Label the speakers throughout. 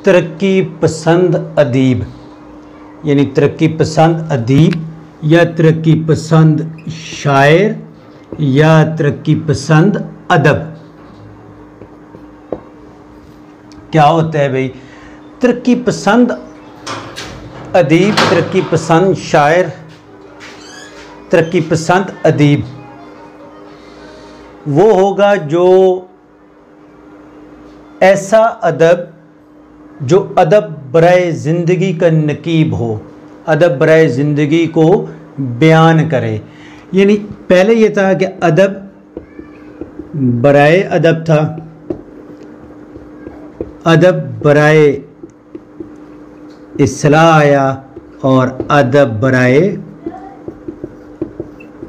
Speaker 1: तरक्की पसंद अदीब यानी तरक्की पसंद अदीब या तरक्की पसंद शायर या तरक्की पसंद अदब। क्या होता है भाई? तरक्की पसंद अदीब, तरक्की पसंद शायर, तरक्की पसंद अदीब वो होगा जो ऐसा अदब जो अदब बराए ज़िंदगी का नकीब हो, अदब बराए ज़िंदगी को बयान करे। यानी पहले ये था कि अदब बराए अदब था, अदब बराए इस्लाह आया और अदब बराए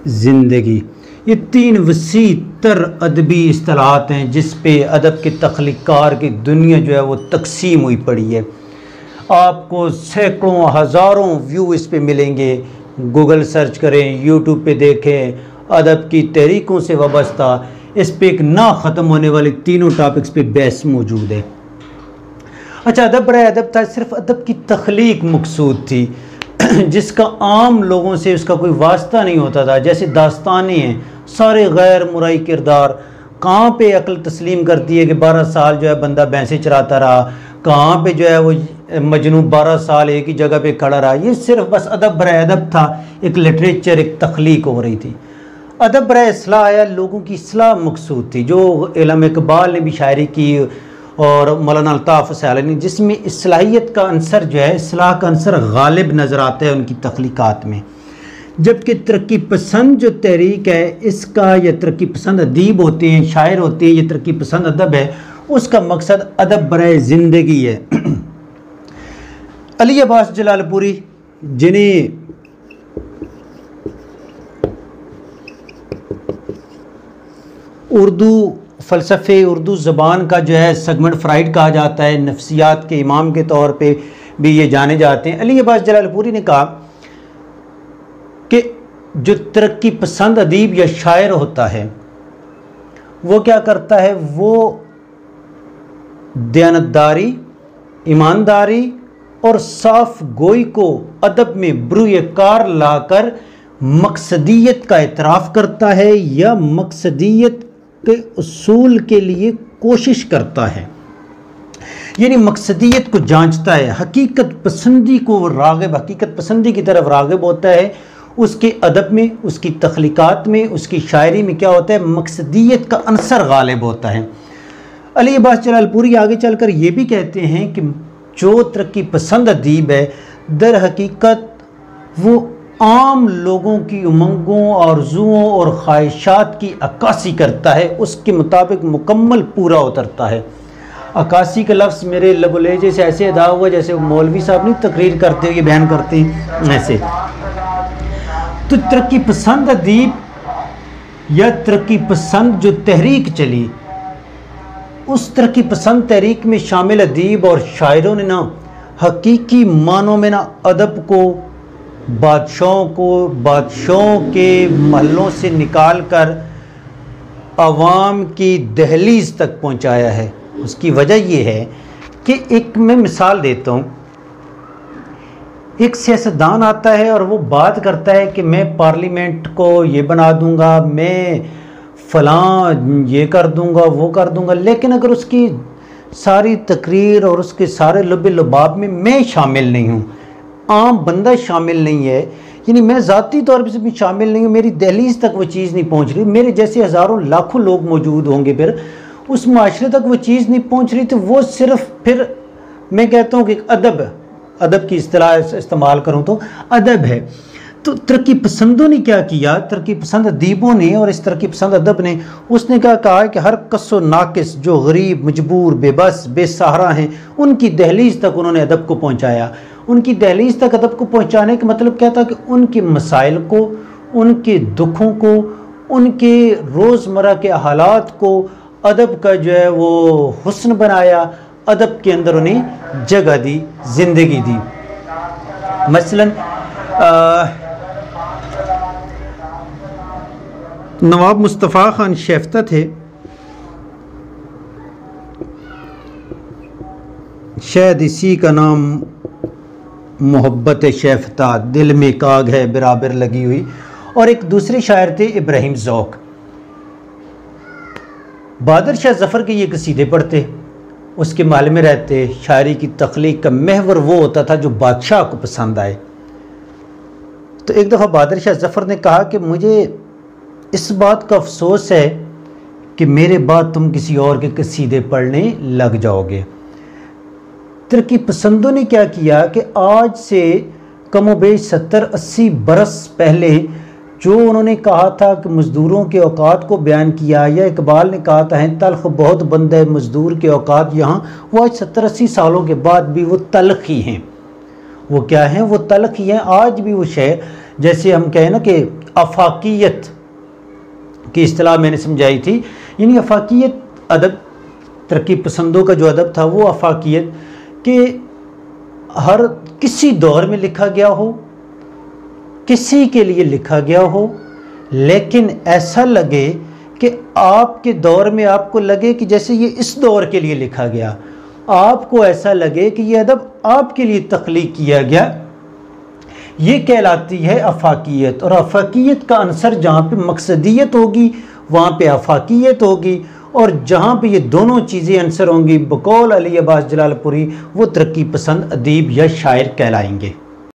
Speaker 1: ज़िंदगी। ये तीन वसी तर अदबी इस्तिलाहात हैं जिस पे अदब के तख्लीकार की दुनिया जो है वो तकसीम हुई पड़ी है। आपको सैकड़ों हज़ारों व्यू इस पे मिलेंगे। गूगल सर्च करें, यूट्यूब पे देखें, अदब की तहरीकों से वाबस्ता इस पे एक ना ख़त्म होने वाले तीनों टॉपिक्स पे बहस मौजूद है। अच्छा, अदब बराए अदब था, सिर्फ अदब की तख्लीक मकसूद थी जिसका आम लोगों से उसका कोई वास्ता नहीं होता था। जैसे दास्तानें हैं, सारे गैर मुराई किरदार। कहाँ पे अक्ल तस्लीम करती है कि 12 साल जो है बंदा भैंसे चराता रहा, कहाँ पे जो है वो मजनू 12 साल एक ही जगह पे खड़ा रहा। ये सिर्फ बस अदब बराए अदब था, एक लिटरेचर, एक तख्लीक हो रही थी। अदब बराए इस्लाह आया, लोगों की इस्लाह मकसूद थी, जो इल्म इकबाल ने भी शायरी की और मौलाना अल्ताफ़ सैलानी, जिसमें इस्लाहियत का अंसर जो है, इस्लाह का अंसर गालिब नज़र आता है उनकी तख्लीकात में। जबकि तरक्की पसंद जो तहरीक है इसका, या तरक्की पसंद अदीब होते हैं, शायर होते हैं, ये तरक्की पसंद अदब है, उसका मकसद अदब बराए ज़िंदगी है। अली अब्बास जलालपुरी, जिन्हें उर्दू फ़लसफ़े, उर्दू ज़बान का जो है सिगमंड फ्राइड कहा जाता है, नफ्सियात के इमाम के तौर पे भी ये जाने जाते हैं। अली अब्बास जलालपुरी ने कहा कि जो तरक्की पसंद अदीब या शायर होता है वो क्या करता है, वो दयानतदारी, ईमानदारी और साफ गोई को अदब में ब्रूए कार लाकर मकसदियत का एतराफ़ करता है या मकसदियत के उसूल के लिए कोशिश करता है। यानी मकसदियत को जांचता है, हकीकत पसंदी को राग़िब, हकीकत पसंदी की तरफ राग़िब होता है। उसके अदब में, उसकी तख्लीकात में, उसकी शायरी में क्या होता है, मकसदियत का अंसर गालिब होता है। अली अब्बास जलालपुरी आगे चलकर ये भी कहते हैं कि जो तरक्की पसंद अदीब है दर हकीकत वो आम लोगों की उमंगों, आरज़ुओं और ख्वाहिशात की अक्कासी करता है, उसके मुताबिक मुकम्मल पूरा उतरता है। अक्कासी का लफ्ज़ मेरे लबोलेजे से ऐसे अदा हुआ जैसे मौलवी साहब नहीं तकरीर करते हुए बयान करते हैं ऐसे। तो तरक्की पसंद अदीब या तरक्की पसंद जो तहरीक चली, उस तरक्की पसंद तहरीक में शामिल अदीब और शायरों ने ना हकीकी मानों में ना अदब को बादशाहों के महलों से निकाल कर अवाम की दहलीज तक पहुंचाया है। उसकी वजह यह है कि एक मैं मिसाल देता हूँ, एक सियासतदान आता है और वो बात करता है कि मैं पार्लियामेंट को ये बना दूंगा, मैं फ़लाँ ये कर दूंगा, वो कर दूंगा, लेकिन अगर उसकी सारी तकरीर और उसके सारे लुबे लुबाब में मैं शामिल नहीं हूँ, आम बंदा शामिल नहीं है, यानी मैं ज़ाती तौर पर भी शामिल नहीं हूँ, मेरी दहलीज तक वो चीज़ नहीं पहुँच रही, मेरे जैसे हज़ारों लाखों लोग मौजूद होंगे, फिर उस माशरे तक वो चीज़ नहीं पहुँच रही, तो वो सिर्फ फिर मैं कहता हूँ कि अदब की इस्तिलाह इस्तेमाल करूँ तो अदब है। तो तरक्की पसंदों ने क्या किया, तरक्की पसंद अदीबों ने और इस तरक्की पसंद अदब ने, उसने क्या कहा कि हर कस्सो नाकिस जो गरीब, मजबूर, बेबस, बेसहारा हैं, उनकी दहलीज तक उन्होंने अदब को पहुँचाया। उनकी दहलीज तक अदब को पहुँचाने का मतलब क्या था कि उनके मसाइल को, उनके दुखों को, उनके रोज़मर्रा के हालात को अदब का जो है वो हुस्न बनाया, अदब के अंदर उन्हें जगह दी, ज़िंदगी दी। मसलन नवाब मुस्तफ़ा खान शेफ्ता थे, शायद इसी का नाम मोहब्बत शैफ्ता, दिल में काग है बराबर लगी हुई। और एक दूसरे शायर थे इब्राहिम ज़ौक़, बहादुर शाह ज़फ़र के ये कसीदे पढ़ते, उसके महल में रहते। शायरी की तख्लीक का महवर वो होता था जो बादशाह को पसंद आए। तो एक दफ़ा बहादुर शाह ज़फ़र ने कहा कि मुझे इस बात का अफसोस है कि मेरे बाद तुम किसी और के कसीदे पढ़ने लग जाओगे। तरक्की पसंदों ने क्या किया कि आज से कमोबेश 70-80 बरस पहले जो उन्होंने कहा था कि मज़दूरों के औकात को बयान किया, या इकबाल ने कहा था हैं तल्ख बहुत बंदे मज़दूर के औकात यहाँ, वो आज 70-80 सालों के बाद भी वो तल्ख ही हैं। वो क्या हैं? वो तल्ख ही हैं। आज भी वो शेर, जैसे हम कहें ना कि अफाकियत की इस्तिलाह मैंने समझाई थी, यानी अफाकियत अदब, तरक्की पसंदों का जो अदब था वो अफाकियत कि हर किसी दौर में लिखा गया हो, किसी के लिए लिखा गया हो, लेकिन ऐसा लगे कि आपके दौर में आपको लगे कि जैसे ये इस दौर के लिए लिखा गया, आपको ऐसा लगे कि ये अदब आपके लिए तख्लीक किया गया, ये कहलाती है अफाकियत। और अफाकियत का अंसर जहाँ पे मकसदियत होगी वहाँ पे अफाकियत होगी, और जहाँ पे ये दोनों चीज़ें अंसर होंगी बकौल अली अब्बास जलालपुरी, वो तरक्की पसंद अदीब या शायर कहलाएंगे।